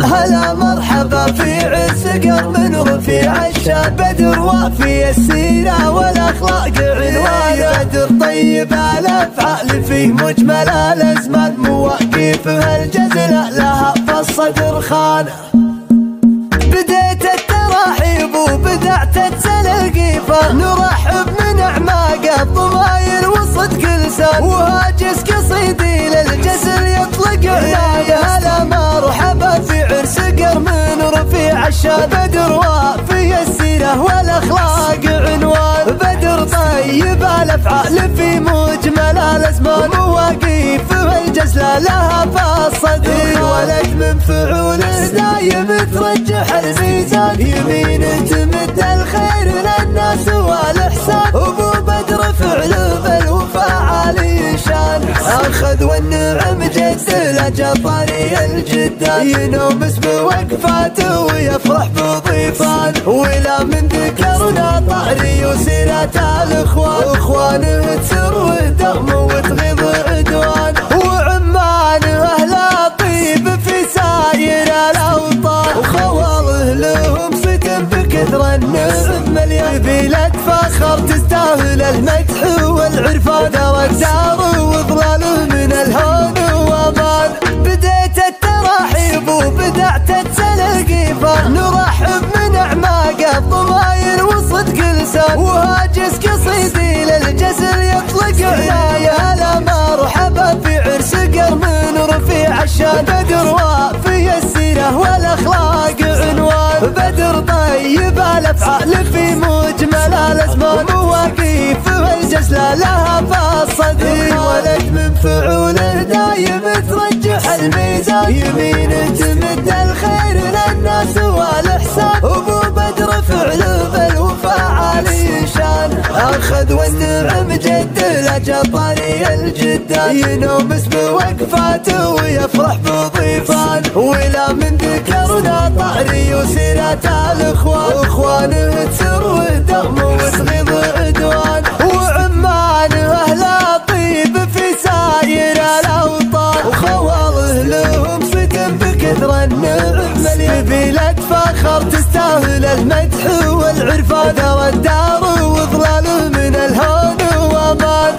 هلا مرحبا في عرس قرب رفيع الشان، بدر وافي السيرة والاخلاق عنوان، بدر طيب الافعال في مجمل الازمان، مواقفها الجزلة لها فالصدر خانه. بديت التراحيب وبدعت التلقيفة، نرحب من اعماق الضماير وصدق لسان، وهاجس قصيدي للجسر يطلق عناية. هلا مرحبا في عرس قرم رفيع الشان، بدر وافي السيرة والاخلاق عنوان، بدر طيب الافعال في مجمل الازمان، مواقفه الجزلة لها فالصدر، ولد من فعوله دايم ترجح الميزان، يمين تمد الخير للناس والاحسان، ابو بدر فعله بالوفاء عالي شان، اخذ والنعم جد لجباري الجدان، ينومس بوقفاته ويفرح بضيفان، ولا من ذكرنا طاري وسيرة الاخوان، اخوانه تسر دغم وتغيظ عدوان، وعمانه اهل طيب في ساير الاوطان، وخواله لهم ستم بكثر النعم مليان، بلاد فخر تستاهل المدح والعرفان، دار الدار وظلاله من الهون وامان. بديت التراحيب وبدعت التلقيفة، نرحب من اعماق الضماير وصدق لسان، وهاجس قصيدي للجسر يطلق عناية. هلا مرحبا في عرس قرم رفيع الشان، بدر وافي السيرة والاخلاق عنوان، بدر طيب الافعال في مجمل الازمان، مواقفه الجزلة لها فالصدر، ولد من فعوله دايم ترجح الميزان، يمين تمد الخير للناس والاحسان، ابو بدر فعله بالوفاء عالي شان، اخذ والنعم جد لجباري الجدان، ينومس بوقفاته ويفرح بضيفان، ولا من ذكرنا طاري وسيرة الاخوان، اخوانه تسر دغم وتغيظ عدوان، وعمانه اهل طيب في ساير الاوطان، وخواله لهم ستم بكثر النعم مليان، بلاد فخر تستاهل المدح والعرفان، دار الدار وظلاله من الهون وامان.